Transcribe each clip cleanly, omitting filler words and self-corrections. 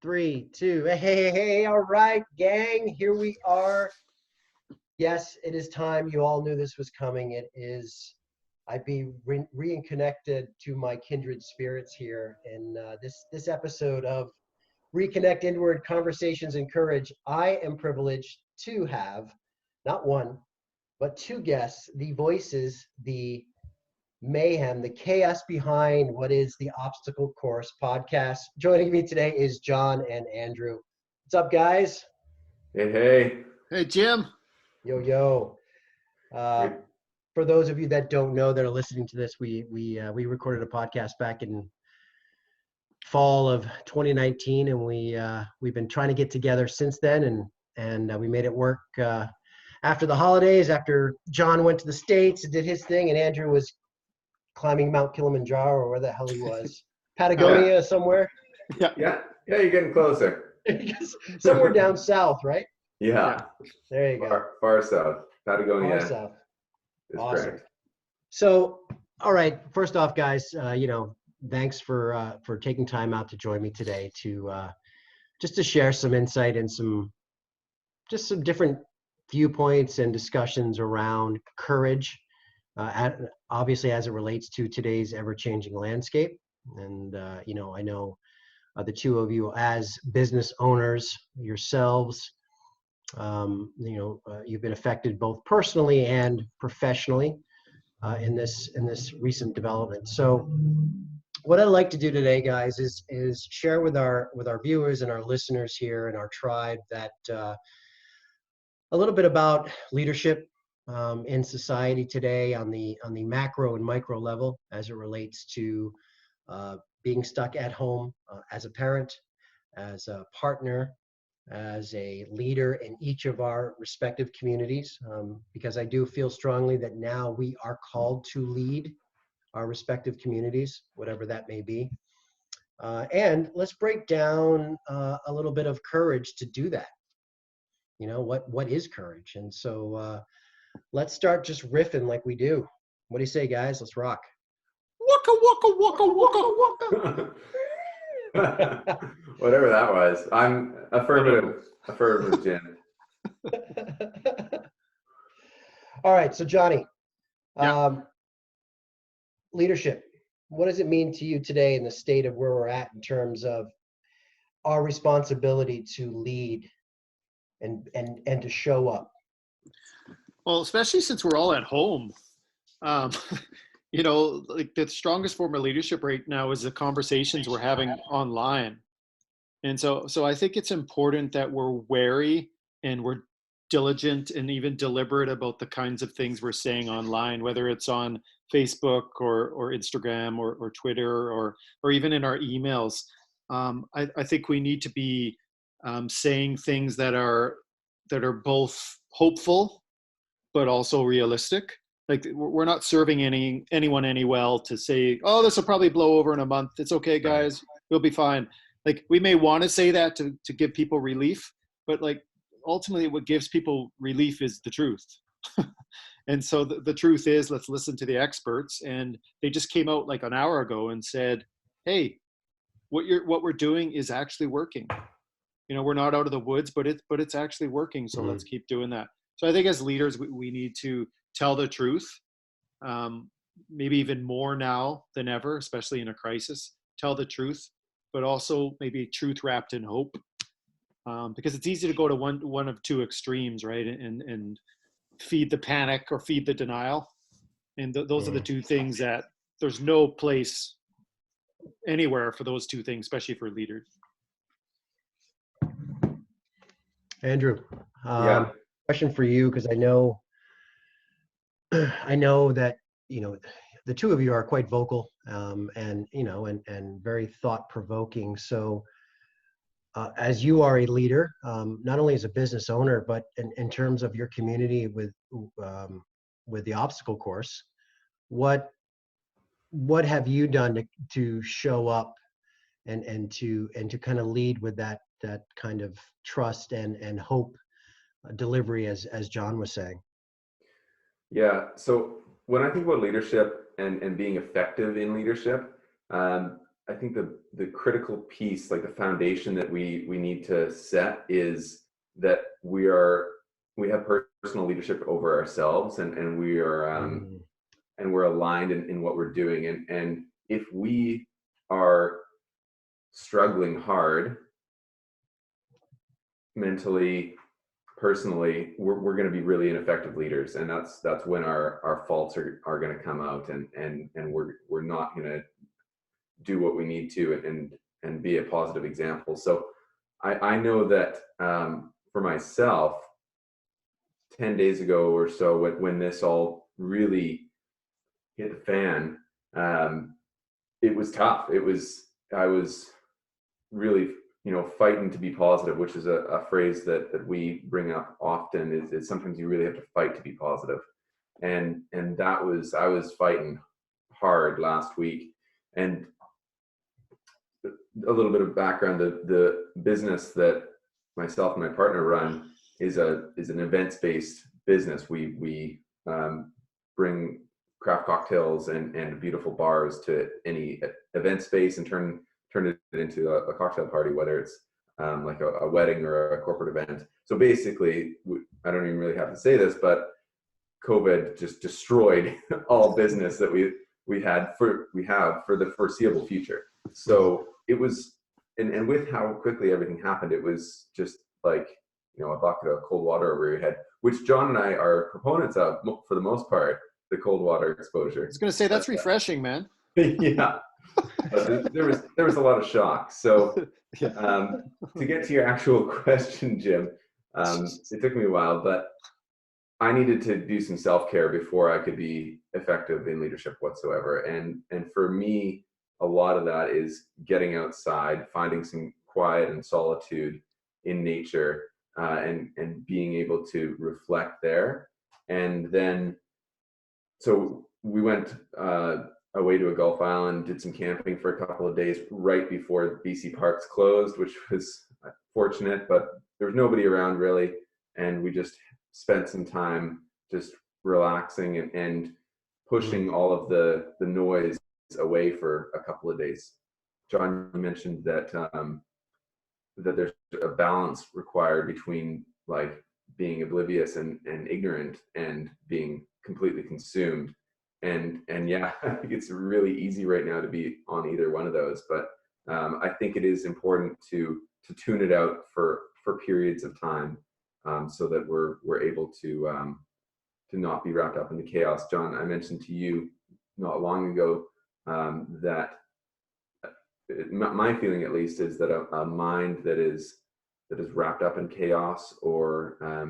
Three, two, hey, all right, gang, here we are. Yes, it is time. You all knew this was coming. It is, I'd be reconnected to my kindred spirits here in this episode of Reconnect Inward Conversations and Courage. I am privileged to have not one, but two guests, the voices, the mayhem, the chaos behind what is the Obstacle Course podcast. Joining me today is John and Andrew. What's up, guys? Hey. Hey, Jim. Yo. For those of you that don't know that are listening to this, we recorded a podcast back in fall of 2019, and we've been trying to get together since then, and we made it work after the holidays. After John went to the States and did his thing, and Andrew was climbing Mount Kilimanjaro, or where the hell he was, Patagonia somewhere. Yeah, you're getting closer. Somewhere down south, right? Yeah. There you go. Far south, Patagonia. Far south. Awesome. Correct. So, all right. First off, guys, thanks for taking time out to join me today to just to share some insight and some different viewpoints and discussions around courage. Obviously, as it relates to today's ever-changing landscape. And, I know the two of you as business owners yourselves, you've been affected both personally and professionally in this recent development. So what I'd like to do today, guys, is share with our viewers and our listeners here and our tribe that a little bit about leadership in society today on the macro and micro level as it relates to being stuck at home as a parent, as a partner, as a leader in each of our respective communities, because I do feel strongly that now we are called to lead our respective communities, whatever that may be. And let's break down a little bit of courage to do that. What is courage? And so let's start just riffing like we do. What do you say, guys? Let's rock. Waka, waka, waka, waka, waka. Whatever that was. I'm affirmative, Jim. All right. So, Johnny, leadership. What does it mean to you today in the state of where we're at in terms of our responsibility to lead and to show up? Well, especially since we're all at home, like the strongest form of leadership right now is the conversations we're having online. And so I think it's important that we're wary and we're diligent and even deliberate about the kinds of things we're saying online, whether it's on Facebook or Instagram or Twitter or even in our emails. I think we need to be saying things that are both hopeful but also realistic. Like we're not serving anyone any well to say, oh, this will probably blow over in a month. It's okay, guys. We'll be fine. Like we may want to say that to give people relief, but like ultimately what gives people relief is the truth. And so the truth is, let's listen to the experts. And they just came out like an hour ago and said, hey, what we're doing is actually working. We're not out of the woods, but it's actually working. So let's keep doing that. So I think as leaders, we need to tell the truth, maybe even more now than ever, especially in a crisis. Tell the truth, but also maybe truth wrapped in hope, because it's easy to go to one of two extremes, right? And feed the panic or feed the denial. And those are the two things that there's no place anywhere for those two things, especially for leaders. Andrew, question for you, because I know that the two of you are quite vocal and very thought-provoking. So as you are a leader, not only as a business owner, but in terms of your community with the obstacle course, what have you done to show up and to kind of lead with that kind of trust and hope delivery, as John was saying? Yeah. So when I think about leadership and being effective in leadership, I think the critical piece, like the foundation that we need to set, is that we have personal leadership over ourselves, and we are and we're aligned in what we're doing. And if we are struggling hard mentally, personally, we're going to be really ineffective leaders, and that's when our faults are going to come out, and we're not going to do what we need to and be a positive example. So I know that for myself, 10 days ago or so, when this all really hit the fan, it was tough. I was really, fighting to be positive, which is a phrase that we bring up often, is sometimes you really have to fight to be positive. And I was fighting hard last week. And a little bit of background, the business that myself and my partner run is an events-based business. We bring craft cocktails and beautiful bars to any event space and turn it into a cocktail party, whether it's like a wedding or a corporate event. So basically, I don't even really have to say this, but COVID just destroyed all business that we have for the foreseeable future. So it was, and with how quickly everything happened, it was just like, a bucket of cold water over your head, which John and I are proponents of for the most part, the cold water exposure. I was going to say that's refreshing, man. Yeah. But there was a lot of shock. So to get to your actual question, Jim, it took me a while, but I needed to do some self-care before I could be effective in leadership whatsoever. And for me, a lot of that is getting outside, finding some quiet and solitude in nature, and being able to reflect there. And then, so we went away to a Gulf island, did some camping for a couple of days right before BC Parks closed, which was fortunate, but there was nobody around really. And we just spent some time just relaxing and pushing all of the noise away for a couple of days. John, you mentioned that that there's a balance required between like being oblivious and ignorant and being completely consumed. And yeah, I think it's really easy right now to be on either one of those. But I think it is important to tune it out for periods of time, so that we're able to not be wrapped up in the chaos. John, I mentioned to you not long ago that my feeling, at least, is that a mind that is wrapped up in chaos, or I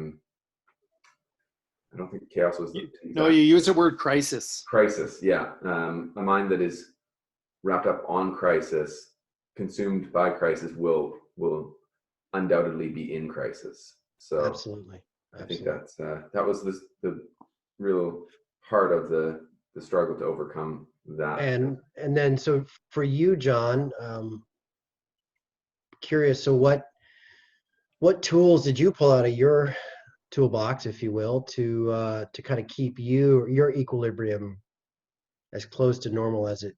don't think chaos was the no, you use the word crisis. Crisis, yeah. A mind that is wrapped up on crisis, consumed by crisis, will undoubtedly be in crisis. So Absolutely. I think that was the real heart of the struggle to overcome that. And then, so for you, John, curious, so what tools did you pull out of your toolbox, if you will, to kind of keep your equilibrium as close to normal as it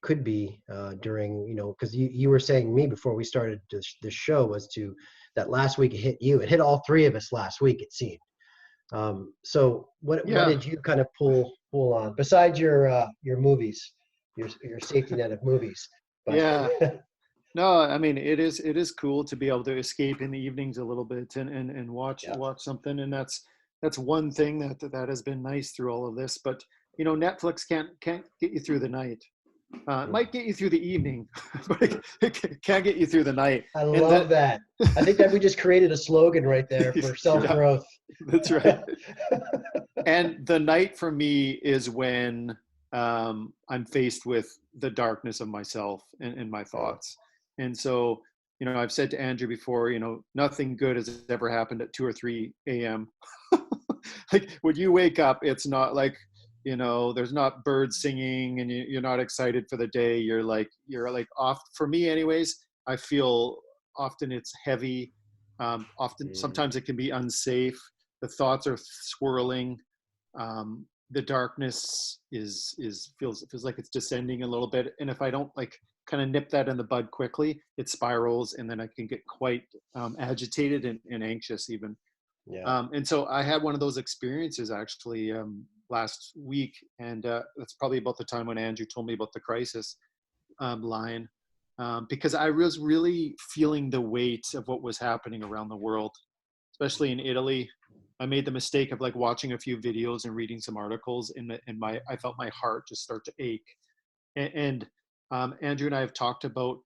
could be during, because you were saying to me before we started this show, was to that last week it hit all three of us last week, it seemed. So what did you kind of pull on besides your movies, your safety net of movies? But, yeah. No, I mean, it is cool to be able to escape in the evenings a little bit and watch something. And that's one thing that has been nice through all of this. But, Netflix can't get you through the night. It might get you through the evening, but it can't get you through the night. I love that. I think that we just created a slogan right there for self-growth. That's right. And the night for me is when I'm faced with the darkness of myself and my thoughts. And so, I've said to Andrew before, nothing good has ever happened at 2 or 3 a.m. Like when you wake up, it's not like, there's not birds singing and you're not excited for the day. You're like off. For me anyways, I feel often it's heavy. Sometimes it can be unsafe. The thoughts are swirling. The darkness feels like it's descending a little bit. And if I don't kind of nip that in the bud quickly, it spirals, and then I can get quite agitated and anxious even. Yeah. And so I had one of those experiences actually last week, and that's probably about the time when Andrew told me about the crisis line, because I was really feeling the weight of what was happening around the world, especially in Italy. I made the mistake of like watching a few videos and reading some articles, and I felt my heart just start to ache. And Andrew and I have talked about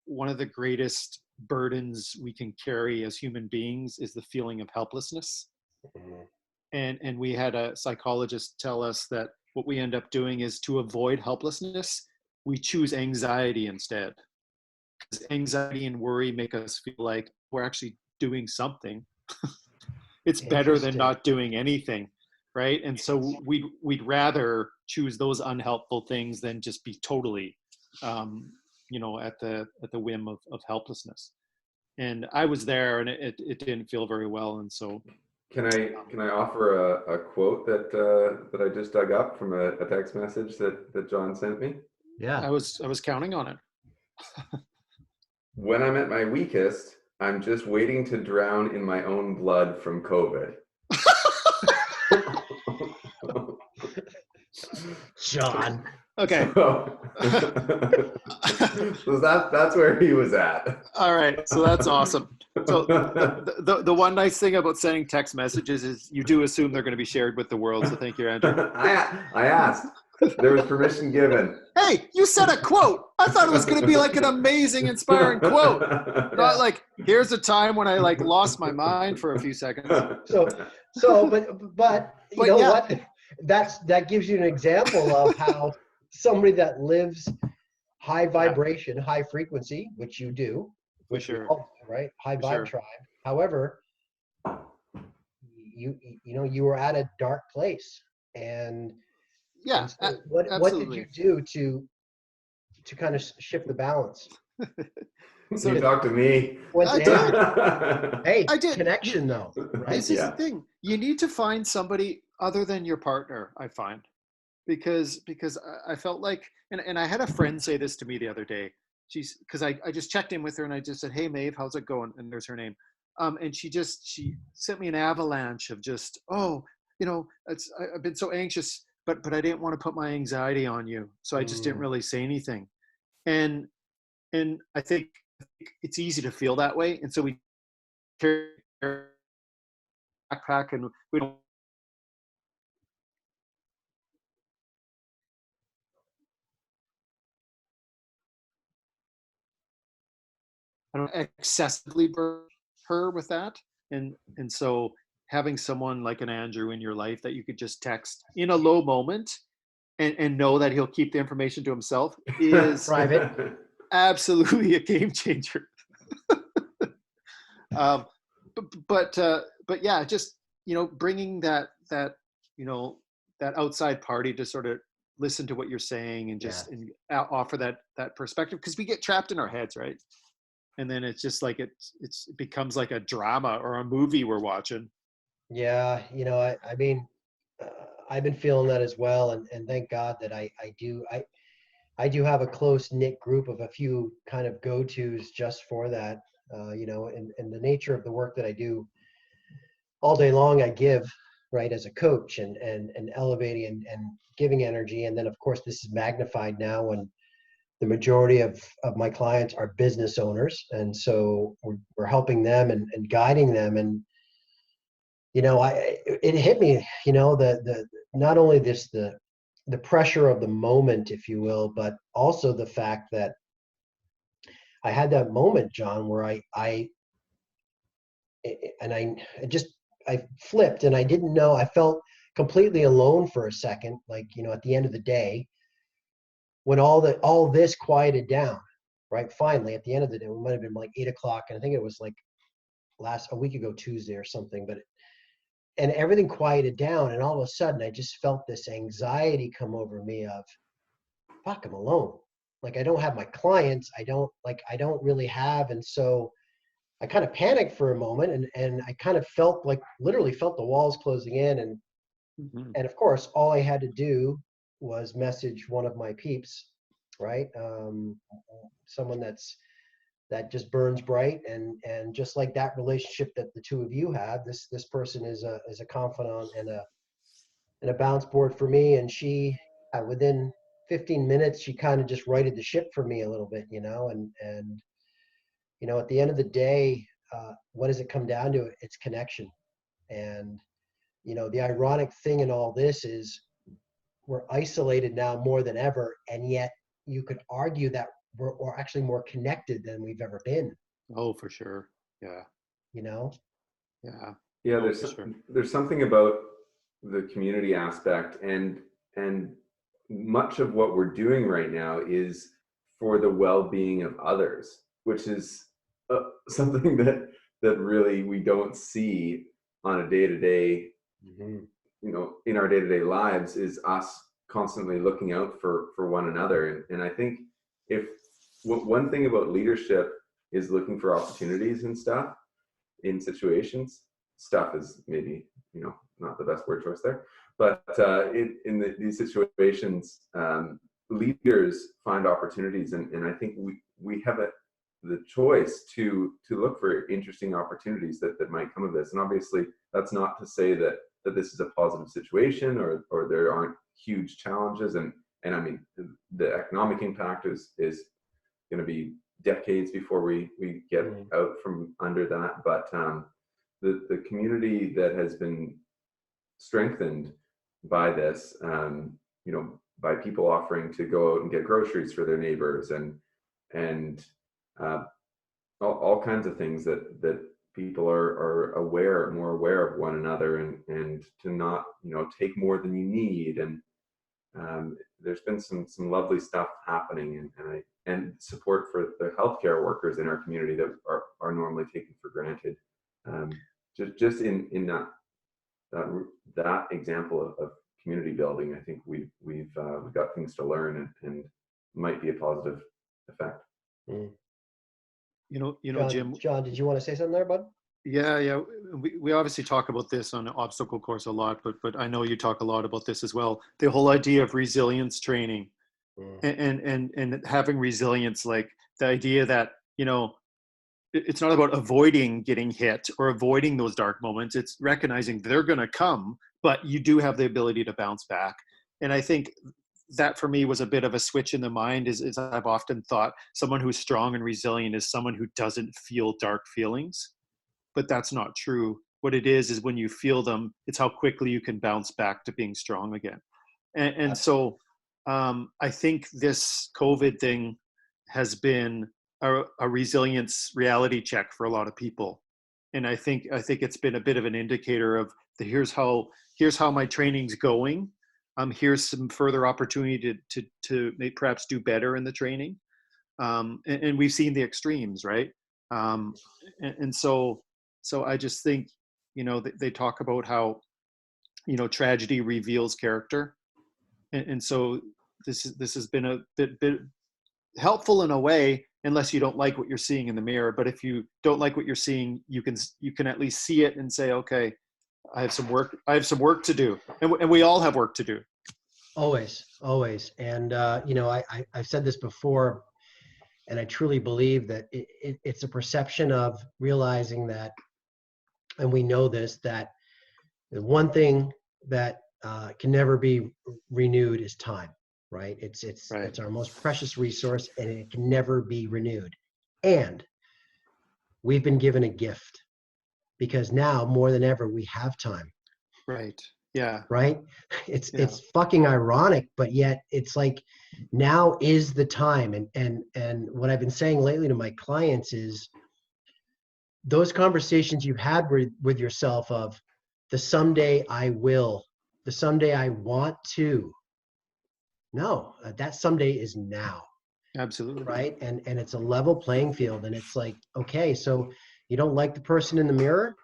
one of the greatest burdens we can carry as human beings is the feeling of helplessness. Mhm. And we had a psychologist tell us that what we end up doing is, to avoid helplessness, we choose anxiety instead. Because anxiety and worry make us feel like we're actually doing something. It's better than Interesting. not doing anything, right? And so we'd rather choose those unhelpful things than just be totally at the whim of helplessness. And I was there, and it didn't feel very well. And so Can I offer a quote that I just dug up from a text message that John sent me? Yeah. I was counting on it. When I'm at my weakest, I'm just waiting to drown in my own blood from COVID. John. Okay. So, so that's where he was at. All right. So that's awesome. So the one nice thing about sending text messages is you do assume they're going to be shared with the world. So thank you, Andrew. I asked. There was permission given. Hey, you said a quote. I thought it was going to be like an amazing, inspiring quote. Not like, here's a time when I like lost my mind for a few seconds. But you know yeah. what? That gives you an example of how somebody that lives high vibration, high frequency, which you do, which we all do, right? High vibe tribe. However, you were at a dark place, and yeah, and so what did you do to kind of shift the balance? So you talk to me. I did. Hey, I did. Connection though, right? This is the thing. You need to find somebody other than your partner, I find. Because I felt like, and I had a friend say this to me the other day. Because I just checked in with her and I just said, hey Maeve, how's it going? And there's her name. And she sent me an avalanche of just, I've been so anxious, but I didn't want to put my anxiety on you. So I just didn't really say anything. And I think it's easy to feel that way. And so we carry a backpack, and we don't excessively burden her with that. And so having someone like an Andrew in your life that you could just text in a low moment and know that he'll keep the information to himself is private. Absolutely a game changer. But yeah, just bringing that outside party to sort of listen to what you're saying and just and offer that perspective, because we get trapped in our heads, right? And then it's just like it becomes like a drama or a movie we're watching. Yeah, I mean, I've been feeling that as well, and thank God that I do have a close knit group of a few kind of go-tos just for that. And the nature of the work that I do all day long, I give, right, as a coach and elevating and giving energy. And then of course this is magnified now when the majority of my clients are business owners. And so we're helping them and guiding them. And, it hit me, the not only the pressure of the moment, if you will, but also the fact that I had that moment, John, where I flipped, and I didn't know, I felt completely alone for a second, like, at the end of the day, when all this quieted down, right? Finally, at the end of the day, it might have been like 8 o'clock, and I think it was like a week ago, Tuesday or something, and everything quieted down, and all of a sudden I just felt this anxiety come over me of, fuck, I'm alone. Like, I don't have my clients. I don't really have. And so I kind of panicked for a moment, and I kind of literally felt the walls closing in. And of course, all I had to do was message one of my peeps right? Someone that just burns bright, and just like that relationship that the two of you have, this person is a confidant and a bounce board for me. And she, within 15 minutes, she kind of just righted the ship for me a little bit, and at the end of the day, what does it come down to? It's connection. And the ironic thing in all this is we're isolated now more than ever, and yet you could argue that we're actually more connected than we've ever been. Oh, for sure. Yeah. You know? Yeah. Yeah, Oh, for sure. there's something about the community aspect, and much of what we're doing right now is for the well-being of others, which is something that really we don't see on a day-to-day, Mm-hmm. in our day-to-day lives, is us constantly looking out for one another. And I think if one thing about leadership is looking for opportunities and stuff in situations. Stuff is maybe not the best word choice there, but these situations, leaders find opportunities, and I think we have the choice to look for interesting opportunities that might come of this. And obviously, that's not to say that this is a positive situation, or there aren't huge challenges, and I mean the economic impact is going to be decades before we get out from under that. But the community that has been strengthened by this, by people offering to go out and get groceries for their neighbors, and all kinds of things that people are more aware of one another, and to not take more than you need. And there's been some lovely stuff happening, and support for the healthcare workers in our community that are normally taken for granted. Just in that example of community building, I think we've got things to learn, and might be a positive effect. Mm. John, Jim. John, did you want to say something there, bud? Yeah. We obviously talk about this on the obstacle course a lot, but I know you talk a lot about this as well. The whole idea of resilience training, and having resilience, like the idea that it's not about avoiding getting hit or avoiding those dark moments. It's recognizing they're going to come, but you do have the ability to bounce back. And I think that for me was a bit of a switch in the mind. Is I've often thought someone who's strong and resilient is someone who doesn't feel dark feelings, but that's not true. What it is when you feel them, it's how quickly you can bounce back to being strong again. And so I think this COVID thing has been a resilience reality check for a lot of people. And I think it's been a bit of an indicator of here's how my training's going. Here's some further opportunity to perhaps do better in the training. And we've seen the extremes, right? And so I just think, they talk about how, tragedy reveals character. And so this has been a bit helpful in a way, unless you don't like what you're seeing in the mirror. But if you don't like what you're seeing, you can at least see it and say, okay, I have some work to do. And we all have work to do. Always. And, I've said this before, and I truly believe that it's a perception of realizing that, and we know this, that the one thing that can never be renewed is time, right? It's Right. It's our most precious resource, and it can never be renewed. And we've been given a gift, because now more than ever we have time. Right. Yeah. Right? It's fucking ironic, but yet it's like now is the time. And what I've been saying lately to my clients is those conversations you've had with yourself of the someday I will, the someday I want to. No, that someday is now. Absolutely. Right? And it's a level playing field. And it's like, okay, so you don't like the person in the mirror?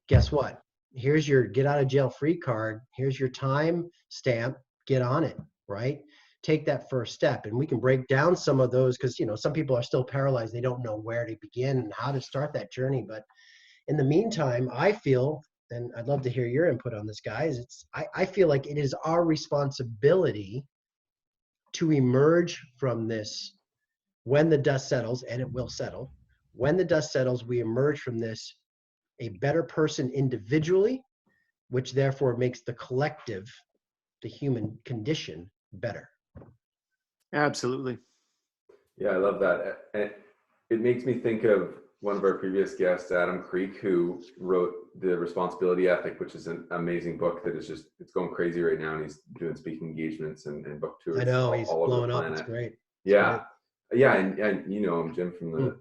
Guess what? Here's your get out of jail free card. Here's your time stamp. Get on it, right? Take that first step. And we can break down some of those, because some people are still paralyzed. They don't know where to begin and how to start that journey. But in the meantime, I feel, and I'd love to hear your input on this, guys, I feel like it is our responsibility to emerge from this when the dust settles, and it will settle. When the dust settles, we emerge from this a better person individually, which therefore makes the collective, the human condition, better. Absolutely. Yeah, I love that. And it makes me think of one of our previous guests, Adam Creek, who wrote The Responsibility Ethic, which is an amazing book that is just, it's going crazy right now. And he's doing speaking engagements and book I tours know, he's all over the blowing up. planet. It's great. Yeah. Yeah. And you know him, Jim, from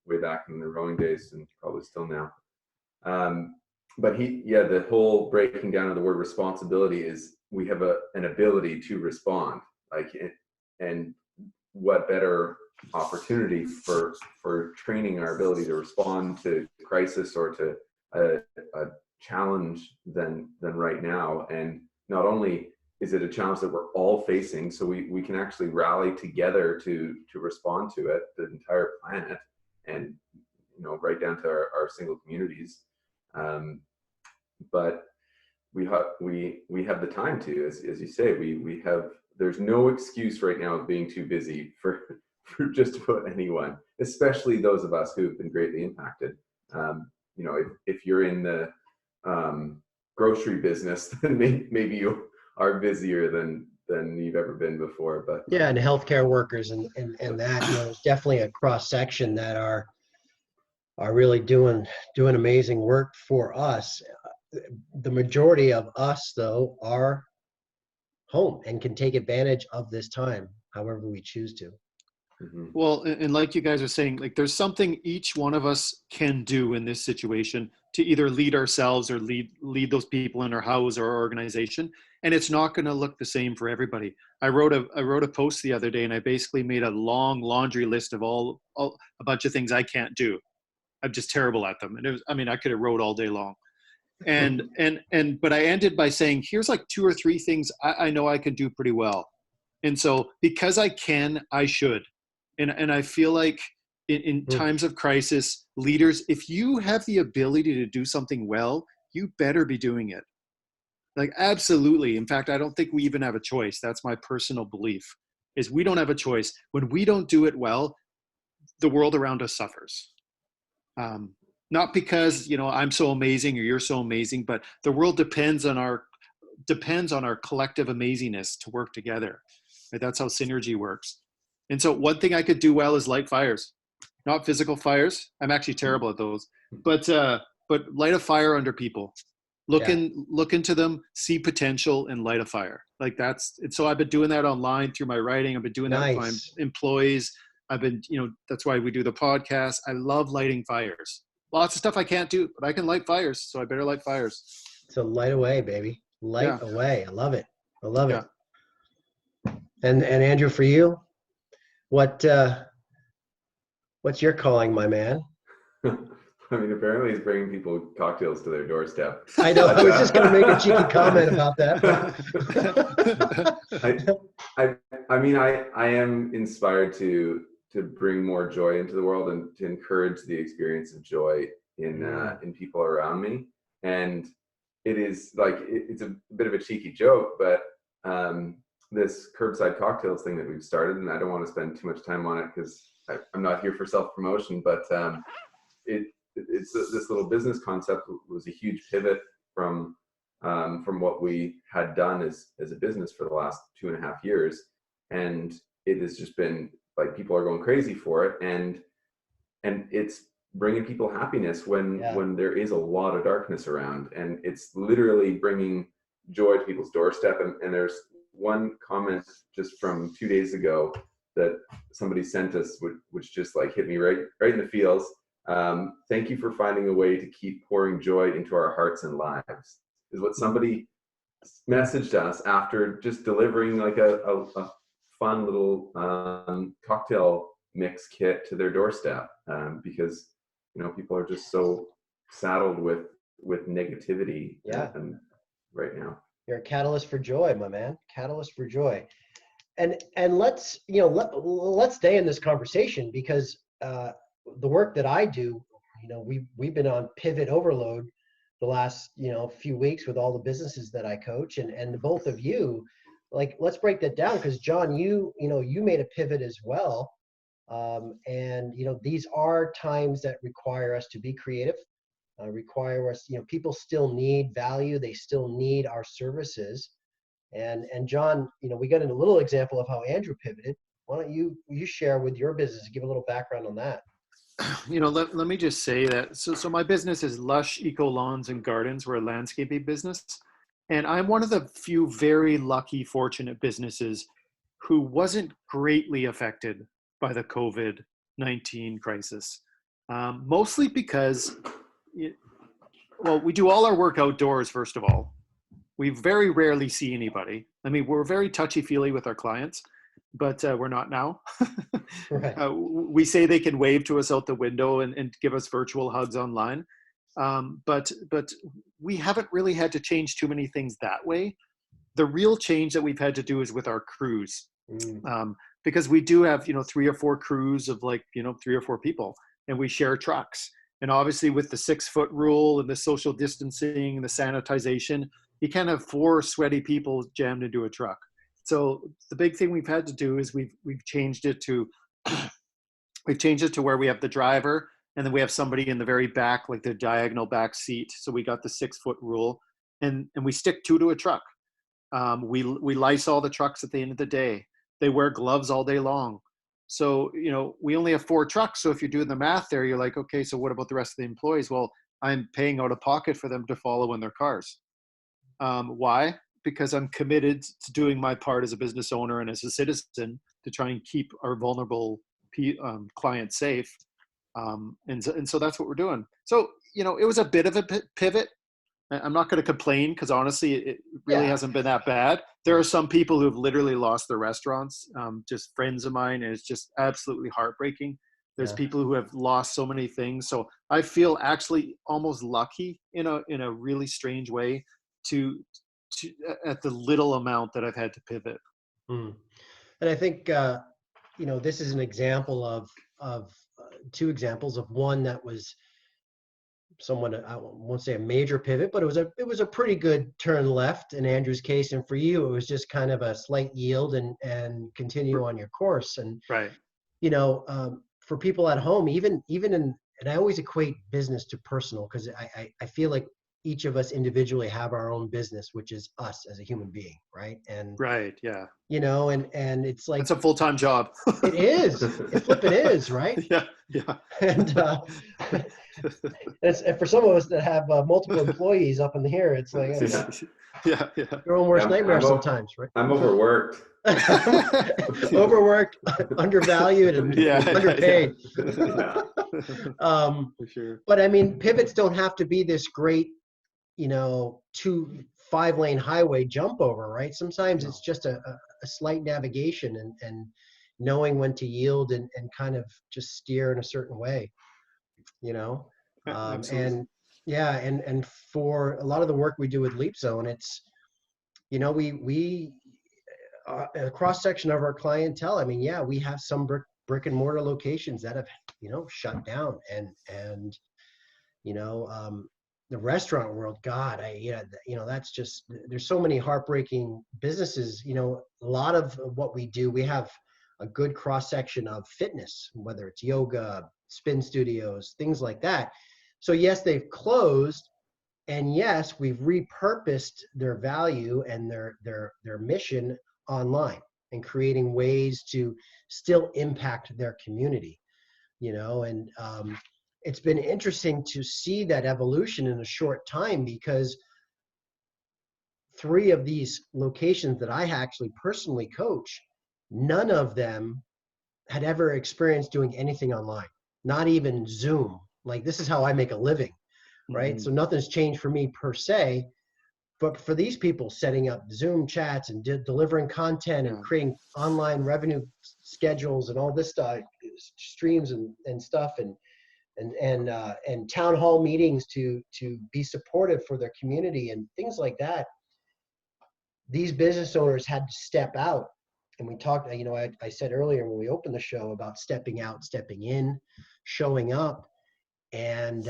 way back in the rowing days, and probably still now. But the whole breaking down of the word responsibility is we have an ability to respond, and what better opportunity for training our ability to respond to crisis or to a challenge than right now. And not only is it a challenge that we're all facing, so we can actually rally together to respond to it, the entire planet, and right down to our single communities. But we have the time to, as you say, we have, there's no excuse right now of being too busy for just about anyone, especially those of us who've been greatly impacted. If you're in the grocery business, then maybe you are busier than you've ever been before. But yeah, and healthcare workers and that, there's definitely a cross section that are really doing amazing work for us. The majority of us, though, are home and can take advantage of this time however we choose to. Mm-hmm. Well, and like you guys are saying, like there's something each one of us can do in this situation to either lead ourselves or lead those people in our house or our organization. And it's not going to look the same for everybody. I wrote a post the other day, and I basically made a long laundry list of all a bunch of things I can't do. I'm just terrible at them. And I could have wrote all day long. But I ended by saying, here's like 2 or 3 things I know I could do pretty well. And so because I can, I should. And I feel like in times of crisis, leaders, if you have the ability to do something well, you better be doing it. Like, absolutely. In fact, I don't think we even have a choice. That's my personal belief, is we don't have a choice. When we don't do it well, the world around us suffers. Not because, I'm so amazing or you're so amazing, but the world depends on our collective amazingness to work together. Right? That's how synergy works. And so one thing I could do well is light fires, not physical fires. I'm actually terrible at those, but light a fire under people. Look into them, see potential, and light a fire. Like and so I've been doing that online through my writing. I've been doing that with my employees. That's why we do the podcast. I love lighting fires. Lots of stuff I can't do, but I can light fires, so I better light fires. So light away, baby. Light away. I love it. I love it. And Andrew, for you, what's your calling, my man? I mean, apparently he's bringing people cocktails to their doorstep. I know. I was just going to make a cheeky comment about that. I am inspired to bring more joy into the world and to encourage the experience of joy in people around me. And it is like, it's a bit of a cheeky joke, but this curbside cocktails thing that we've started, and I don't want to spend too much time on it because I'm not here for self-promotion, but it's this little business concept was a huge pivot from what we had done as a business for the last 2.5 years. And it has just been like, people are going crazy for it. And it's bringing people happiness when there is a lot of darkness around, and it's literally bringing joy to people's doorstep. And there's one comment just from 2 days ago that somebody sent us, which just like hit me right in the feels. Thank you for finding a way to keep pouring joy into our hearts and lives, is what somebody messaged us after just delivering like a fun little cocktail mix kit to their doorstep, because people are just so saddled with negativity right now. You're a catalyst for joy, my man. Catalyst for joy. And let's let's stay in this conversation, because the work that I do, we've been on pivot overload the last few weeks with all the businesses that I coach, and both of you like, let's break that down, because John, you made a pivot as well. And these are times that require us to be creative, require us, people still need value, they still need our services. And John, we got a little example of how Andrew pivoted. Why don't you share with your business, give a little background on that? Let me just say that. So my business is Lush Eco Lawns and Gardens. We're a landscaping business. And I'm one of the few very lucky, fortunate businesses who wasn't greatly affected by the COVID-19 crisis. Mostly because, we do all our work outdoors, first of all. We very rarely see anybody. I mean, we're very touchy-feely with our clients, but we're not now. Right. We say they can wave to us out the window and give us virtual hugs online. But we haven't really had to change too many things that way. The real change that we've had to do is with our crews. Because we do have, 3 or 4 crews of 3 or 4 people, and we share trucks. And obviously with the 6-foot rule and the social distancing and the sanitization, you can't have 4 sweaty people jammed into a truck. So the big thing we've had to do is we've changed it to where we have the driver, and then we have somebody in the very back, like the diagonal back seat. So we got the 6-foot rule, and we stick 2 to a truck. We lice all the trucks at the end of the day. They wear gloves all day long. So, we only have 4 trucks. So if you're doing the math there, you're like, okay, so what about the rest of the employees? Well, I'm paying out of pocket for them to follow in their cars. Why? Because I'm committed to doing my part as a business owner and as a citizen to try and keep our vulnerable clients safe. And so that's what we're doing. So, it was a bit of a pivot. I'm not going to complain, because honestly, it really hasn't been that bad. There are some people who have literally lost their restaurants, just friends of mine, and it's just absolutely heartbreaking. There's people who have lost so many things. So I feel actually almost lucky in a really strange way to at the little amount that I've had to pivot. And I think this is an example of 2 examples of one that was somewhat, I won't say a major pivot, but it was a pretty good turn left in Andrew's case, and for you it was just kind of a slight yield and continue on your course. And Right. For people at home, even in, and I always equate business to personal, because I feel like each of us individually have our own business, which is us as a human being, right? And Right, yeah. and it's like, It's a full-time job. it is. It flipping is, right? Yeah. And and for some of us that have multiple employees up in here, it's like Yeah. your own worst nightmare sometimes, right? I'm overworked. Overworked, undervalued, and underpaid. Yeah. For sure. But I mean, pivots don't have to be this great, 2 5-lane highway jump over, right? Sometimes it's just a slight navigation and knowing when to yield and kind of just steer in a certain way, Absolutely. and for a lot of the work we do with Leap Zone, it's, we a cross section of our clientele. I mean, we have some brick and mortar locations that have, shut down, and the restaurant world, God, that's just, there's so many heartbreaking businesses. A lot of what we do, we have a good cross section of fitness, whether it's yoga, spin studios, things like that. So yes, they've closed, and yes, we've repurposed their value and their mission online, and creating ways to still impact their community, and it's been interesting to see that evolution in a short time, because 3 of these locations that I actually personally coach, none of them had ever experienced doing anything online, not even Zoom. Like, this is how I make a living, right? Mm-hmm. So nothing's changed for me per se, but for these people, setting up Zoom chats and delivering content and creating online revenue schedules and all this stuff, streams and stuff, and town hall meetings to be supportive for their community and things like that. These business owners had to step out. And we talked, I said earlier when we opened the show about stepping out, stepping in, showing up, and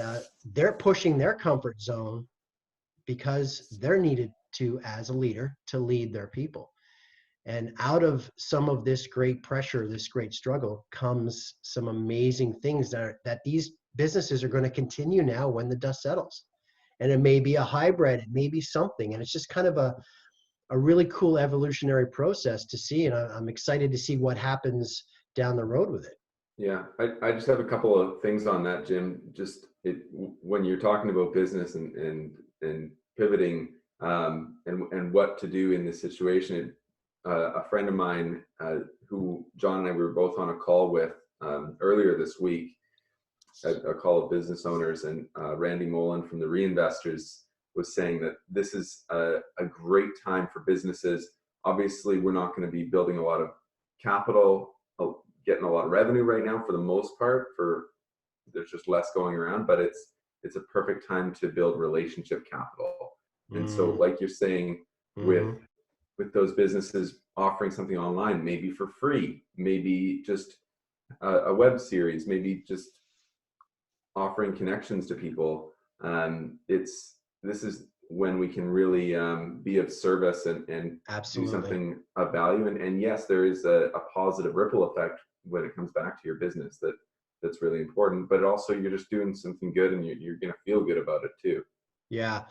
they're pushing their comfort zone because they're needed to, as a leader, to lead their people. And out of some of this great pressure, this great struggle, comes some amazing things that these businesses are going to continue now when the dust settles. And it may be a hybrid, it may be something. And it's just kind of a really cool evolutionary process to see. And I'm excited to see what happens down the road with it. Yeah, I just have a couple of things on that, Jim. When you're talking about business and pivoting, and what to do in this situation, a friend of mine, who John and I were both on a call with earlier this week, a call of business owners, and Randy Mullen from the Reinvestors was saying that this is a great time for businesses. Obviously, we're not going to be building a lot of capital, getting a lot of revenue right now for the most part. There's just less going around, but it's a perfect time to build relationship capital. And so, like you're saying, with those businesses offering something online, maybe for free, maybe just a web series, maybe just offering connections to people. This is when we can really be of service and do something of value. And yes, there is a positive ripple effect when it comes back to your business that's really important. But also, you're just doing something good, and you're going to feel good about it too. Yeah,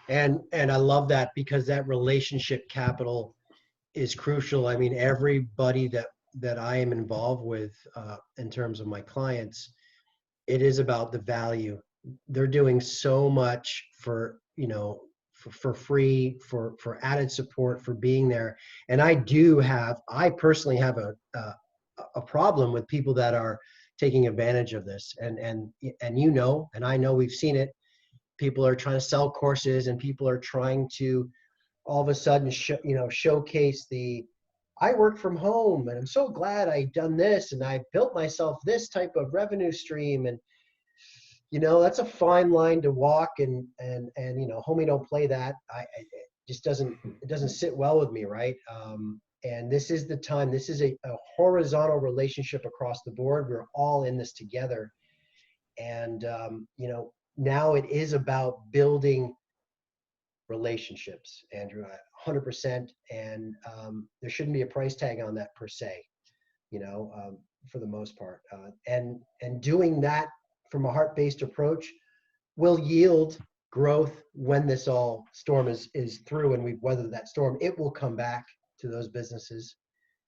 and I love that, because that relationship capital is crucial. I mean, everybody that I am involved with in terms of my clients, it is about the value. They're doing so much for, for free, for added support, for being there. And I personally have a problem with people that are taking advantage of this. And and I know we've seen it. People are trying to sell courses, and people are trying to all of a sudden showcase I work from home, and I'm so glad I done this, and I built myself this type of revenue stream. And that's a fine line to walk, and homie, don't play that. It just doesn't sit well with me, right? And this is the time. This is a horizontal relationship across the board. We're all in this together. And now it is about building relationships, Andrew, 100%. And there shouldn't be a price tag on that per se, for the most part. And doing that from a heart-based approach will yield growth when this storm is through and we've weathered that storm. It will come back to those businesses,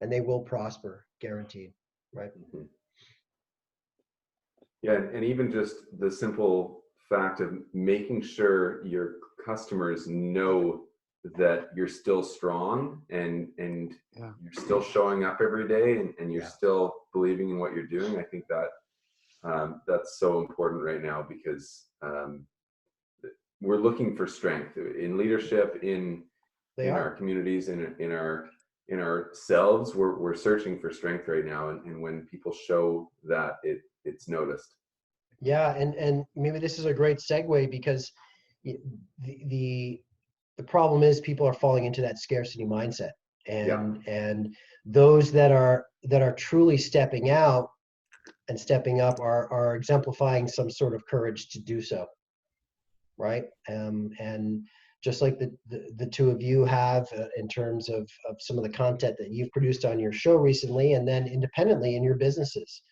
and they will prosper, guaranteed, right? Mm-hmm. Yeah, and even just the simple fact of making sure your customers know that you're still strong, and you're still showing up every day, and you're still believing in what you're doing. I think that that's so important right now, because we're looking for strength in leadership, in our communities, in ourselves. We're searching for strength right now, and when people show that, it's noticed. Yeah, and maybe this is a great segue, because the problem is people are falling into that scarcity mindset, and those that are truly stepping out and stepping up are exemplifying some sort of courage to do so, right? And just like the two of you have, in terms of some of the content that you've produced on your show recently, and then independently in your businesses.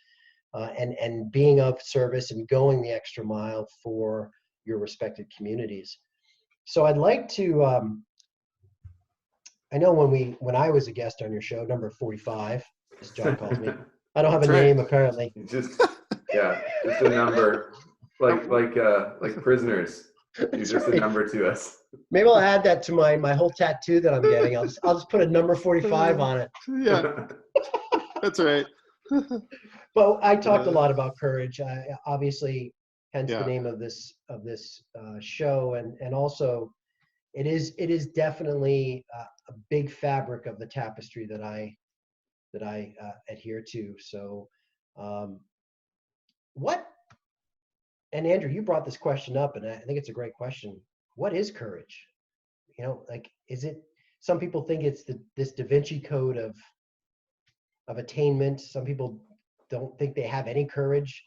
And being of service and going the extra mile for your respective communities. So I'd like to, I know when I was a guest on your show, number 45, as John calls me, I don't have a name apparently. Just a number, like prisoners. You're just a number to us. Maybe I'll add that to my whole tattoo that I'm getting. I'll just put a number 45 on it. Yeah, that's right. But I talked a lot about courage, obviously, hence the name of this show, and also it is definitely a big fabric of the tapestry that I adhere to. So, what? And Andrew, you brought this question up, and I think it's a great question. What is courage? Is it? Some people think it's this Da Vinci Code of attainment. Some people don't think they have any courage.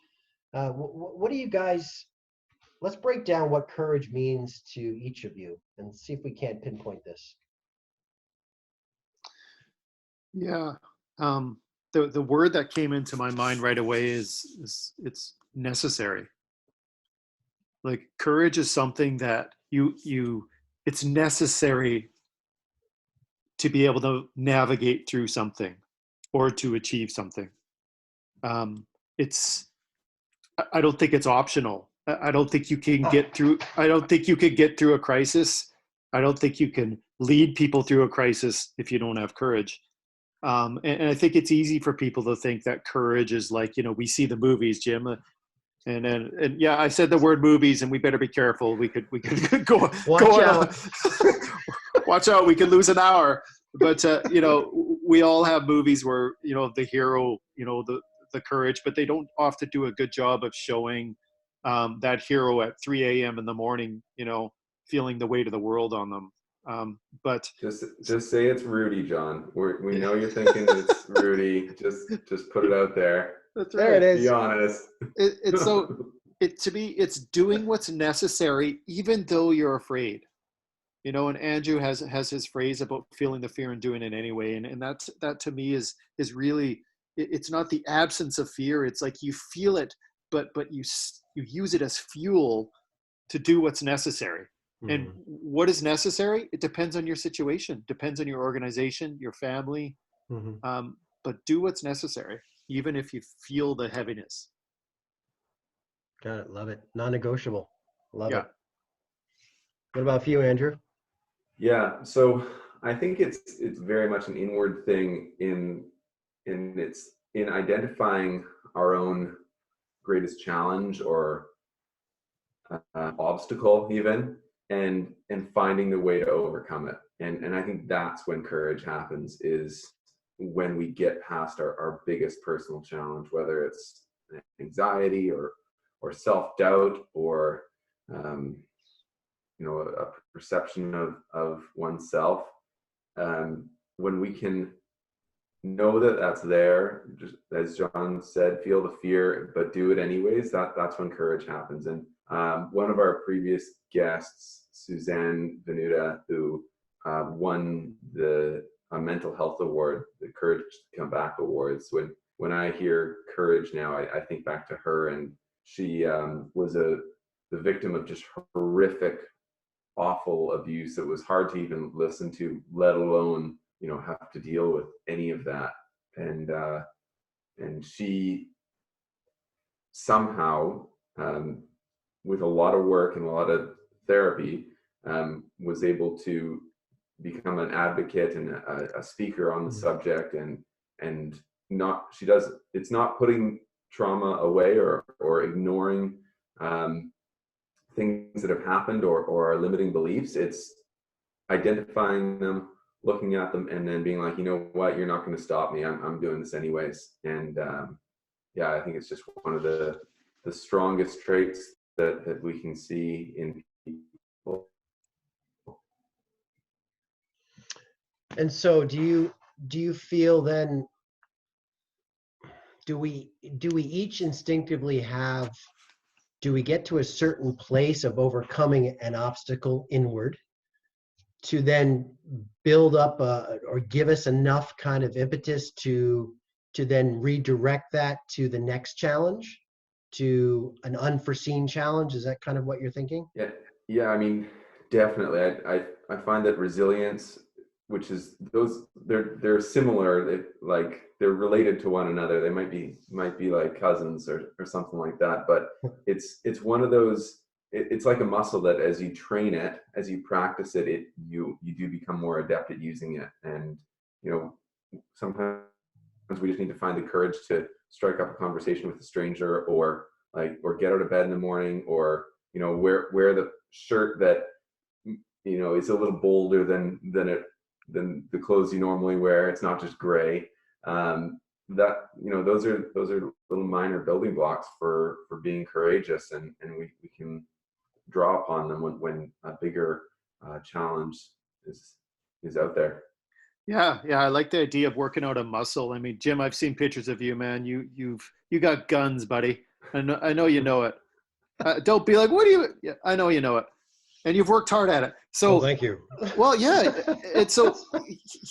What do you guys? Let's break down what courage means to each of you, and see if we can't pinpoint this. Yeah. The word that came into my mind right away is it's necessary. Like courage is something that it's necessary to be able to navigate through something or to achieve something. Um, it's I don't think it's optional. I don't think you can get through. I don't think you could get through a crisis. I don't think you can lead people through a crisis if you don't have courage. And I think it's easy for people to think that courage is like, we see the movies, Jim, and yeah, I said the word movies, and we better be careful. We could go Watch on out. watch out. We could lose an hour. But we all have movies where the hero, the courage, but they don't often do a good job of showing that hero at 3 a.m. in the morning, feeling the weight of the world on them. But Just say it's Rudy, John. We know you're thinking it's Rudy. Just put it out there. that's There it right. is. Be honest. It's so to me, it's doing what's necessary, even though you're afraid. And Andrew has his phrase about feeling the fear and doing it anyway, and that to me is really, it's not the absence of fear. It's like you feel it, but you use it as fuel to do what's necessary. And Mhm. what is necessary? It depends on your situation, depends on your organization, your family. Mhm. But do what's necessary, even if you feel the heaviness. Got it. Love it. Non-negotiable. Love Yeah. it. What about for you, Andrew? Yeah. So I think it's very much an inward thing it's in identifying our own greatest challenge or obstacle even, and finding the way to overcome it. And I think that's when courage happens, is when we get past our biggest personal challenge, whether it's anxiety or self-doubt or um, a perception of oneself. When we can know that that's there, just as John said, feel the fear but do it anyways, that's when courage happens. And one of our previous guests, Suzanne Venuta, who won the mental health award, the Courage to Come Back awards, when I hear courage now, I think back to her. And she was the victim of just horrific, awful abuse that was hard to even listen to, let alone have to deal with any of that. And she somehow, with a lot of work and a lot of therapy, was able to become an advocate and a speaker on the Mhm. subject. And not she does it's not putting trauma away or ignoring things that have happened or our limiting beliefs. It's identifying them, looking at them, and then being like, you know what, you're not going to stop me. I'm doing this anyways. And yeah, I think it's just one of the strongest traits that we can see in people. And so do you feel then, do we each instinctively have, do we get to a certain place of overcoming an obstacle inward to then build up or give us enough kind of impetus to then redirect that to the next challenge, to an unforeseen challenge? Is that kind of what you're thinking? Yeah, I mean, definitely. I find that resilience, which is they're similar. They're related to one another. They might be like cousins or something like that. But it's one of those. It's like a muscle that as you train it, as you practice it, you do become more adept at using it. And sometimes we just need to find the courage to strike up a conversation with a stranger, or get out of bed in the morning, or wear the shirt that is a little bolder than the clothes you normally wear. It's not just gray. Those are little minor building blocks for being courageous, and we can draw upon them when a bigger challenge is out there. Yeah, yeah, I like the idea of working out a muscle. I mean, Jim, I've seen pictures of you, man. You got guns, buddy. I know you know it. Don't be like, what do you? Yeah, I know you know it, and you've worked hard at it. Well, So, thank you. well, yeah. It's so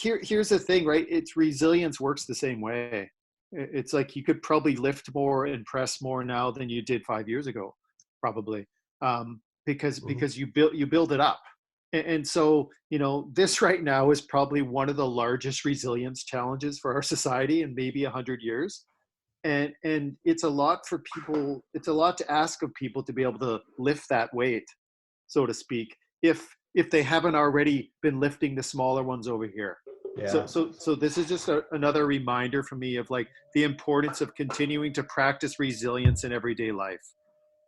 here's the thing, right? It's resilience works the same way. It's like you could probably lift more and press more now than you did 5 years ago, probably, Mhm. because you build it up. And so, this right now is probably one of the largest resilience challenges for our society in maybe 100 years. And it's a lot for people. It's a lot to ask of people to be able to lift that weight, so to speak, if they haven't already been lifting the smaller ones over here. So Yeah. so this is just another reminder for me of like the importance of continuing to practice resilience in everyday life,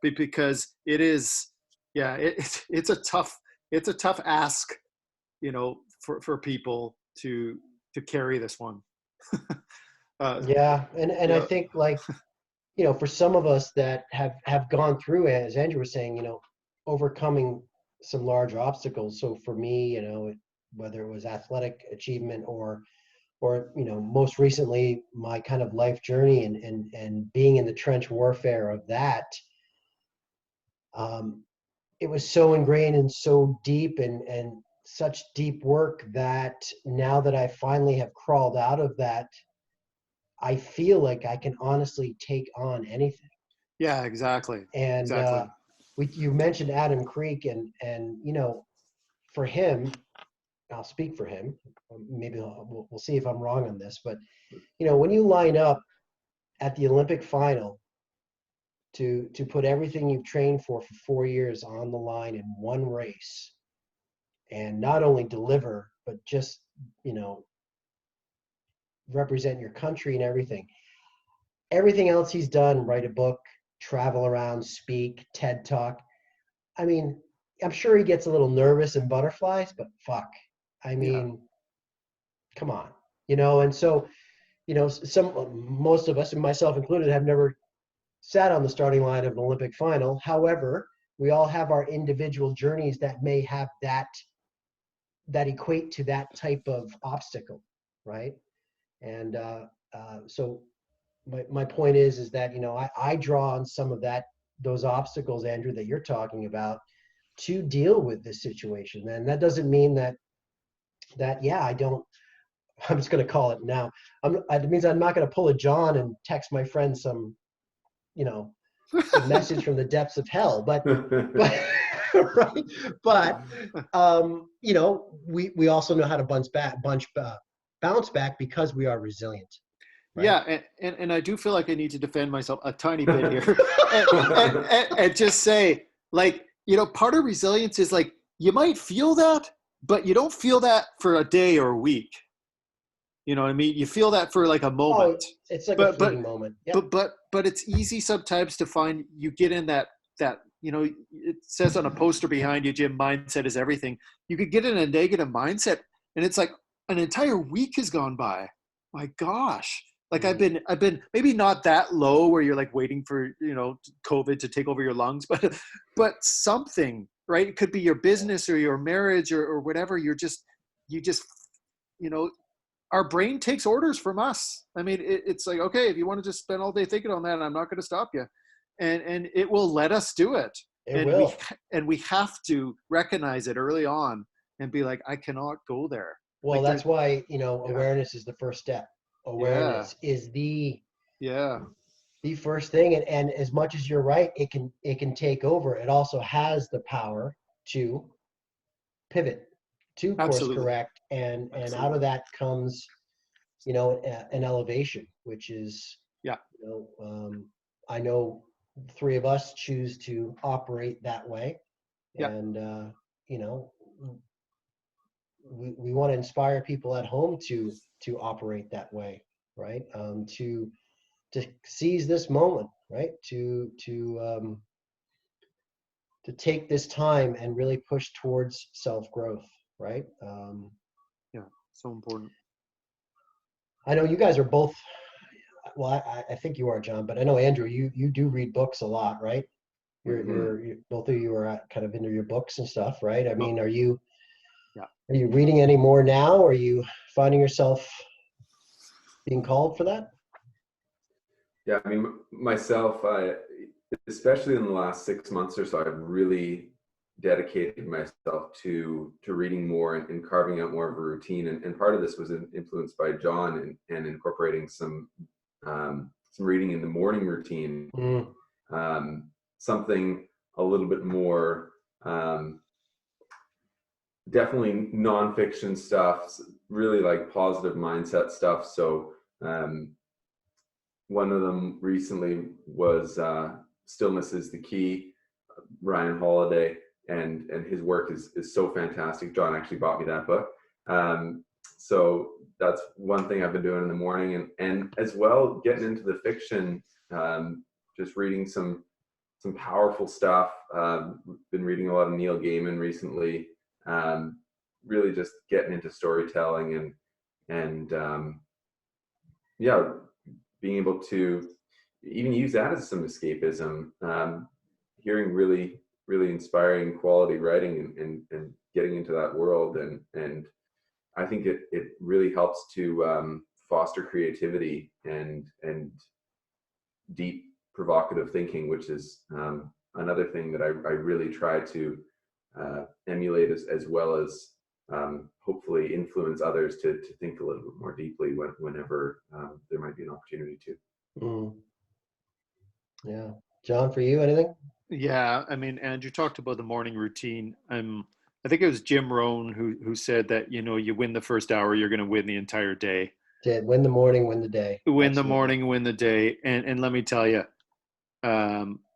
because it is, yeah, it's a tough ask, for people to carry this one. uh, Yeah. And you I know, think, like, for some of us that have gone through, as Andrew was saying, overcoming some large obstacles. So for me, whether it was athletic achievement or most recently my kind of life journey and being in the trench warfare of that, um, it was so ingrained and so deep and such deep work that now that I finally have crawled out of that, I feel like I can honestly take on anything. yeah, exactly, And exactly. you mentioned Adam Creek, and for him, I'll speak for him. Maybe we'll see if I'm wrong on this, but when you line up at the Olympic final to put everything you've trained for 4 years on the line in one race, and not only deliver but just you know represent your country and everything else he's done, write a book, travel around, speak, TED talk. I mean, I'm sure he gets a little nervous and butterflies, but fuck, I Yeah, mean, come on. And so, most of us, and myself included, have never sat on the starting line of an Olympic final. However, we all have our individual journeys that may have that equate to that type of obstacle, right? And so my point is that I draw on some of those obstacles, Andrew, that you're talking about, to deal with this situation. And that doesn't mean that yeah, I don't. I'm just going to call it now. It means I'm not going to pull a John and text my friend you know some message from the depths of hell. But right. But we also know how to bounce back because we are resilient, right? yeah. And I do feel like I need to defend myself a tiny bit here, and just say, like, part of resilience is like you might feel that, but you don't feel that for a day or a week. You know what I mean? You feel that for like a moment, Oh, it's like a but fleeting moment. Yep. but it's easy sometimes to find you get in that it says on a poster behind you, Jim, mindset is everything. You could get in a negative mindset, and it's like an entire week has gone by. My gosh. Like I've Mm. been maybe not that low where you're like waiting for COVID to take over your lungs, but something, right? It could be your Yeah. business or your marriage or whatever. You just you know our brain takes orders from us. I mean, it's like, okay, if you want to just spend all day thinking on that, I'm not going to stop you, and it will let us do it, It and we will. and we have to recognize it early on and be like, I cannot go there. Well, Like that's there's, why, yeah, awareness is the first step. yeah, Awareness is yeah, the first thing. And as much as you're right, it can take over. It also has the power to pivot, to course absolutely, correct, and out of absolutely, that comes, an elevation, which is, yeah, I know three of us choose to operate that way. yeah, And, you know, we want to inspire people at home to operate that way, right? To seize this moment, right? To take this time and really push towards self growth, right? yeah. So important. I know you guys are both. Well, I think you are, John, but I know Andrew, you do read books a lot, right? Hmm. Both of you are kind of into your books and stuff, right? I Oh, mean, are you yeah. are you reading any more now? Or are you finding yourself being called for that? Yeah, I mean, myself, especially in the last 6 months or so, I've really dedicated myself to reading more and carving out more of a routine. And part of this was influenced by John and incorporating some reading in the morning routine, Mm. something a little bit more, definitely nonfiction stuff, really like positive mindset stuff. So one of them recently was Stillness is the Key, Ryan Holiday, and his work is so fantastic. John actually bought me that book. So that's one thing I've been doing in the morning, and as well getting into the fiction, just reading some powerful stuff. Been reading a lot of Neil Gaiman recently. Really just getting into storytelling and yeah, being able to even use that as some escapism. Hearing really inspiring quality writing and getting into that world, and I think it really helps to foster creativity and deep provocative thinking, which is another thing that I really try to emulate as well as hopefully influence others to think a little bit more deeply whenever there might be an opportunity to. Mm. Yeah. John, for you, anything? Yeah, I mean, Andrew talked about the morning routine. I think it was Jim Rohn who said that, you know, you win the first hour, you're going to win the entire day. Win the morning, win the day. Win the Absolutely. morning, win the day. And let me tell you,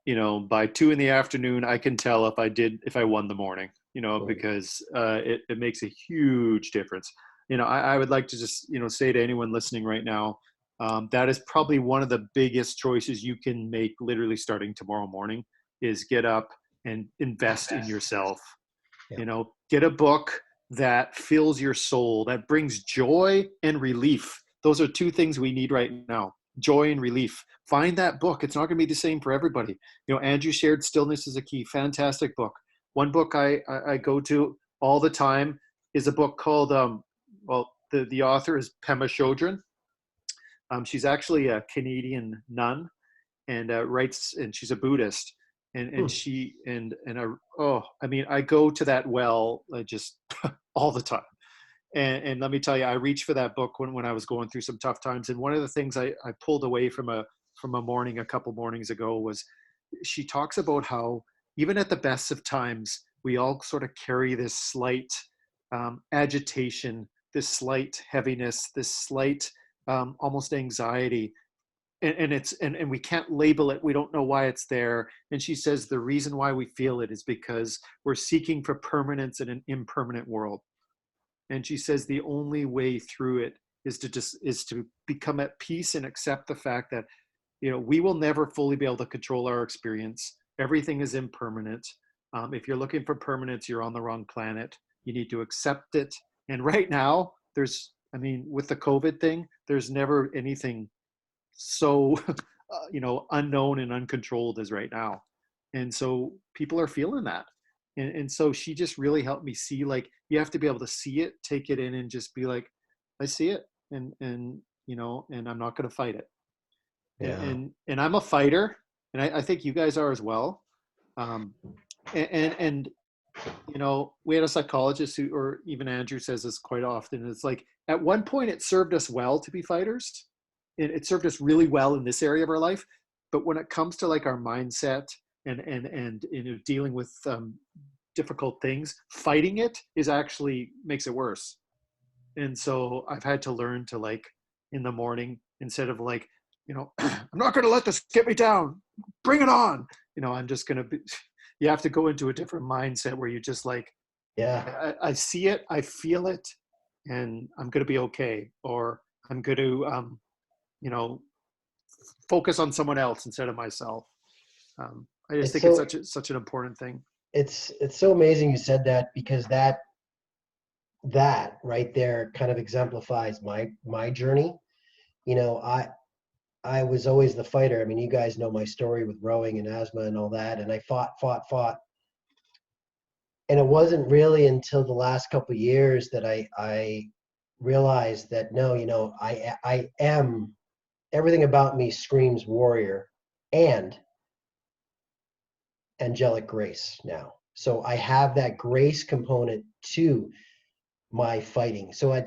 you know, by 2 p.m, I can tell if I won the morning, you know, because it makes a huge difference. You know, I would like to just, you know, say to anyone listening right now, that is probably one of the biggest choices you can make literally starting tomorrow morning is get up and invest in yourself. Yeah. You know, get a book that fills your soul, that brings joy and relief. Those are two things we need right now: joy and relief. Find that book. It's not going to be the same for everybody. You know, Andrew shared Stillness is a Key. Fantastic book. One book I go to all the time is a book called, well, the author is Pema Chodron. She's actually a Canadian nun and writes, and she's a Buddhist. And she, I mean, I go to that well just all the time. And let me tell you, I reached for that book when I was going through some tough times. And one of the things I pulled away from a morning a couple mornings ago was she talks about how even at the best of times, we all sort of carry this slight agitation, this slight heaviness, this slight almost anxiety. And we can't label it. We don't know why it's there. And she says the reason why we feel it is because we're seeking for permanence in an impermanent world. And she says the only way through it is to become at peace and accept the fact that, you know, we will never fully be able to control our experience. Everything is impermanent. If you're looking for permanence, you're on the wrong planet. You need to accept it. And right now, with the COVID thing, there's never anything so, unknown and uncontrolled as right now. And so people are feeling that. And so she just really helped me see, like, you have to be able to see it, take it in, and just be like, I see it. And I'm not going to fight it. Yeah. And I'm a fighter. And I think you guys are as well. And we had a psychologist or even Andrew says this quite often. It's like, at one point it served us well to be fighters. It served us really well in this area of our life. But when it comes to like our mindset and dealing with difficult things, fighting it is actually makes it worse. And so I've had to learn to, like, in the morning, instead of like, I'm not going to let this get me down, bring it on. I'm just going to be, you have to go into a different mindset where you just like, Yeah. I see it, I feel it, and I'm going to be okay. Or I'm going to, focus on someone else instead of myself. I just think it's such an important thing. It's so amazing you said that, because that right there kind of exemplifies my journey. I was always the fighter. I mean, you guys know my story with rowing and asthma and all that, and I fought. And it wasn't really until the last couple of years that I realized that no, I am, everything about me screams warrior and angelic grace now. So I have that grace component to my fighting. So I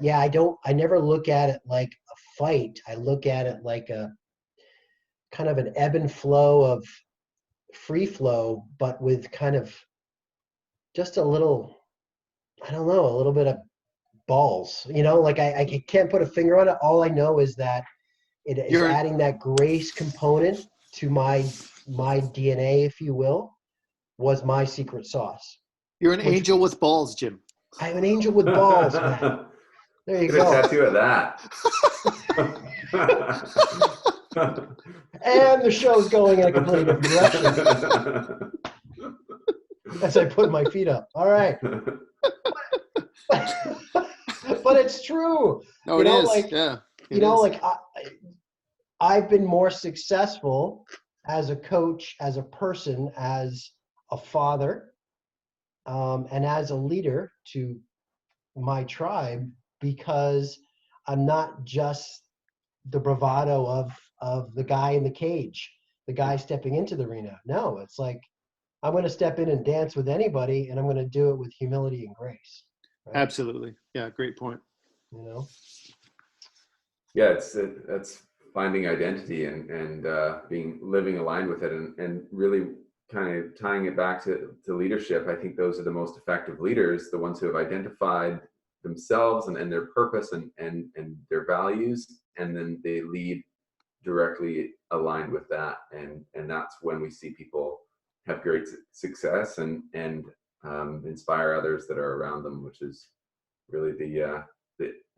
never look at it like a fight. I look at it like a kind of an ebb and flow of free flow, but with kind of just a little, I don't know, a little bit of balls, like I can't put a finger on it. All I know is that it is You're adding that grace component to my DNA, if you will, was my secret sauce. you're an Which angel with balls, Jim. I'm an angel with balls, man. There you Get a go. tattoo of that. And the show's going in a completely different direction as I put my feet up. All right. But it's true. No, You it know, is. like, Yeah. like I've been more successful as a coach, as a person, as a father, and as a leader to my tribe because I'm not just the bravado of the guy in the cage, the guy stepping into the arena. No, it's like I'm going to step in and dance with anybody, and I'm going to do it with humility and grace. Right? Absolutely. Yeah, great point. Yeah, it's finding identity and being living aligned with it and really kind of tying it back to leadership. I think those are the most effective leaders, the ones who have identified themselves and their purpose and their values, and then they lead directly aligned with that, and that's when we see people have great success and inspire others that are around them, which is really the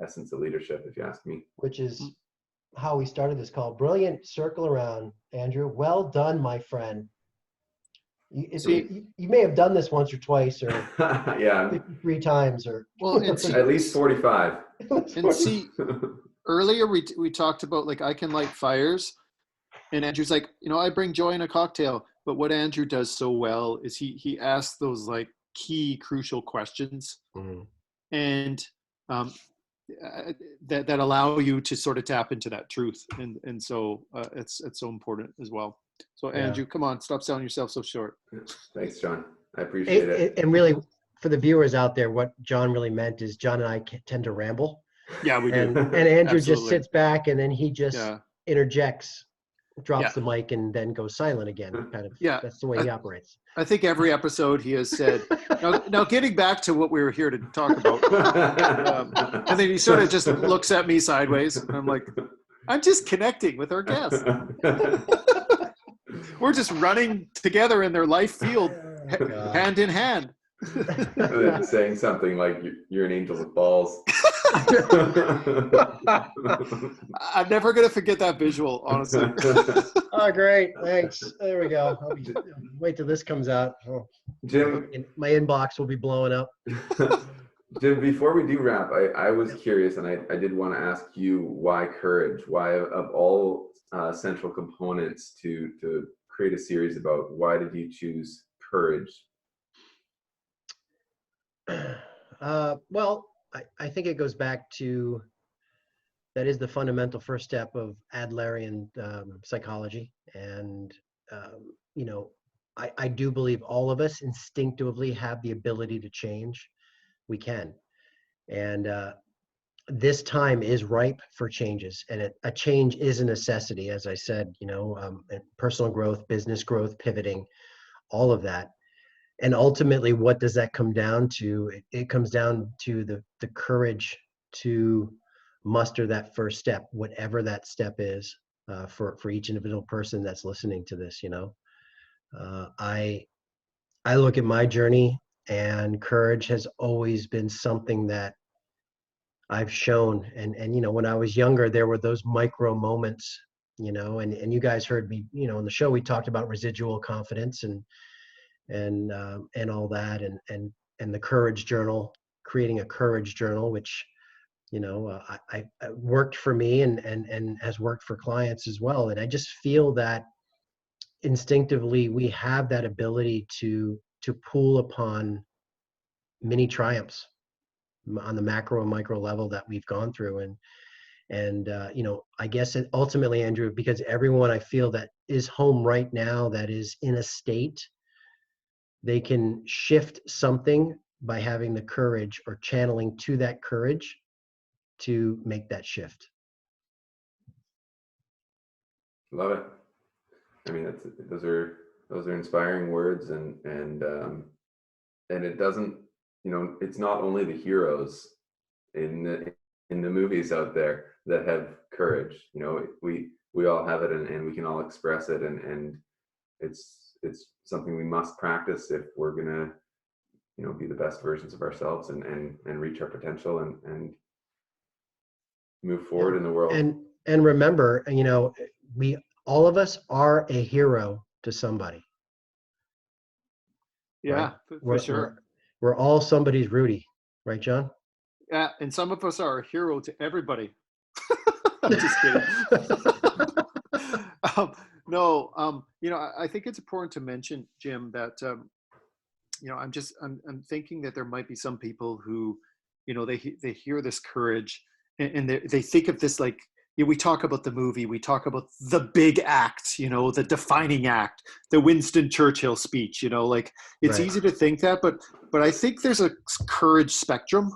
essence of leadership, if you ask me. Which is how we started this call. Brilliant circle around, Andrew. Well done, my friend. You may have done this once or twice or Yeah, 53 times or Well, and see, at least 45. and see, earlier we talked about like I can light fires, and Andrew's like, I bring joy in a cocktail. But what Andrew does so well is he asks those like key crucial questions, and that allow you to sort of tap into that truth, and so it's so important as well. So Andrew, come on, stop selling yourself so short. Thanks, John. I appreciate it. And really, for the viewers out there, what John really meant is John and I tend to ramble. Yeah, we do. And Andrew just sits back and then he just interjects, drops the mic, and then goes silent again. Kind of. Yeah. That's the way he operates. I think every episode he has said, now getting back to what we were here to talk about, and then he sort of just looks at me sideways. And I'm like, I'm just connecting with our guests. We're just running together in their life field, hand in hand. Saying something like you're an angel with balls. I'm never going to forget that visual, honestly. Oh, great. Thanks. There we go. Wait till this comes out. Oh, Jim, my inbox will be blowing up. Jim, before we do wrap, I was curious, and I did want to ask you why courage? Why, of all central components to create a series about, why did you choose courage? Well, I think it goes back to that is the fundamental first step of Adlerian psychology. And, I do believe all of us instinctively have the ability to change. We can. And this time is ripe for changes. And a change is a necessity, as I said, personal growth, business growth, pivoting, all of that. And ultimately, what does that come down to? It comes down to the courage to muster that first step, whatever that step is, for each individual person that's listening to this. I look at my journey, and courage has always been something that I've shown. And when I was younger, there were those micro moments, and you guys heard me, on the show, we talked about residual confidence and all that, and the courage journal, creating a courage journal, which I worked for me and has worked for clients as well. And I just feel that instinctively we have that ability to pull upon mini triumphs on the macro and micro level that we've gone through. And I guess ultimately, Andrew, because everyone I feel that is home right now, that is in a state they can shift something by having the courage or channeling to that courage to make that shift. Love it. I mean, those are inspiring words, and it doesn't, it's not only the heroes in the movies out there that have courage. We all have it, and we can all express it, and it's something we must practice if we're gonna be the best versions of ourselves and reach our potential and move forward in the world. And remember, we all of us are a hero to somebody. Yeah, right? for sure. We're all somebody's Rudy, right, John? Yeah, and some of us are a hero to everybody. I'm just kidding. No, I think it's important to mention, Jim, that I'm thinking that there might be some people who, they hear this courage, and they think of this like, we talk about the movie, we talk about the big act, the defining act, the Winston Churchill speech, like it's Right. easy to think that, but I think there's a courage spectrum.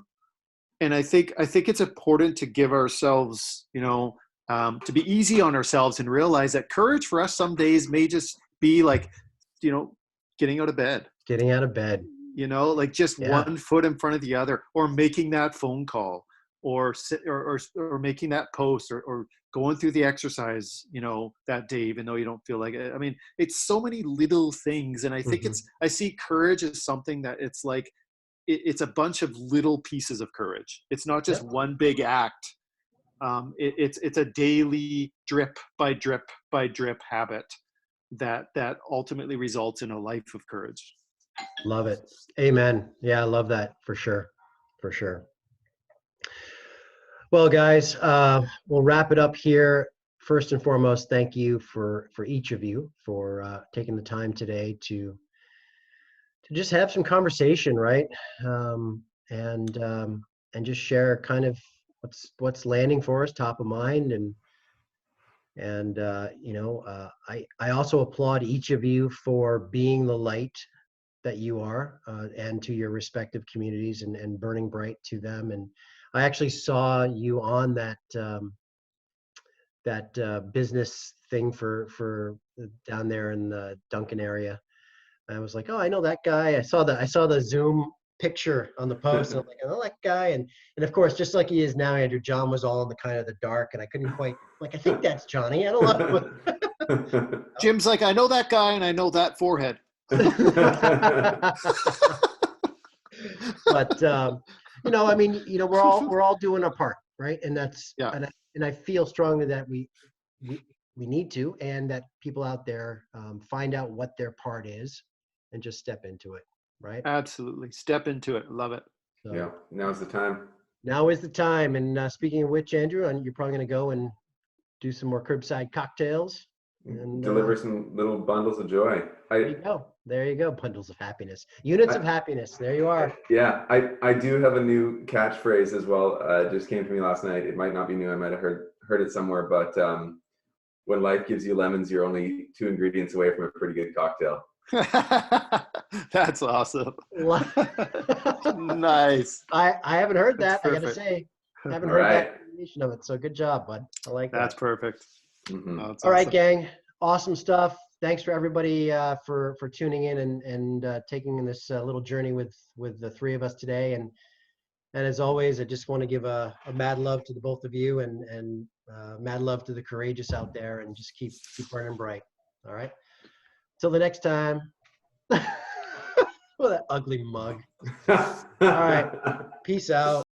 And I think it's important to give ourselves, to be easy on ourselves and realize that courage for us some days may just be like, getting out of bed. Getting out of bed. Like just Yeah. one foot in front of the other, or making that phone call, or making that post, or going through the exercise, that day, even though you don't feel like it. I mean, it's so many little things. And I think I see courage as something that it's like, it's a bunch of little pieces of courage. It's not just one big act. It's a daily drip by drip by drip habit that ultimately results in a life of courage. Love it. Amen. Yeah, I love that for sure. For sure. Well, guys, we'll wrap it up here. First and foremost, thank you for each of you for taking the time today to just have some conversation, right? And just share kind of what's landing for us, top of mind, and I also applaud each of you for being the light that you are, and to your respective communities, and burning bright to them. And I actually saw you on that business thing for down there in the Duncan area. I was like, oh, I know that guy. I saw the Zoom picture on the post, and I'm like, I know that guy. And of course, just like he is now, Andrew, John was all in the kind of the dark, and I couldn't quite, like, I think that's Johnny. I don't know. Jim's like, I know that guy, and I know that forehead. But I mean, we're all doing our part, right? And that's, and I feel strongly that we need to, and that people out there find out what their part is and just step into it, right? Absolutely. Step into it. Love it. So, yeah, now's the time. Now is the time. And speaking of which, Andrew, you're probably going to go and do some more curbside cocktails and deliver some little bundles of joy. There you go. There you go. Bundles of happiness. Units of happiness. There you are. Yeah, I do have a new catchphrase as well. It just came to me last night. It might not be new. I might have heard it somewhere, but when life gives you lemons, you're only 2 ingredients away from a pretty good cocktail. That's awesome. Nice. I haven't heard that. I gotta say, I haven't heard that combination of it. So good job, bud. I like that. That's perfect. Mm-hmm. All awesome. Right, gang. Awesome stuff. Thanks for everybody for tuning in and taking this little journey with the three of us today. And as always, I just want to give a mad love to the both of you, and mad love to the courageous out there, and just keep burning bright. All right. Till the next time. Well, that ugly mug. All right. Peace out.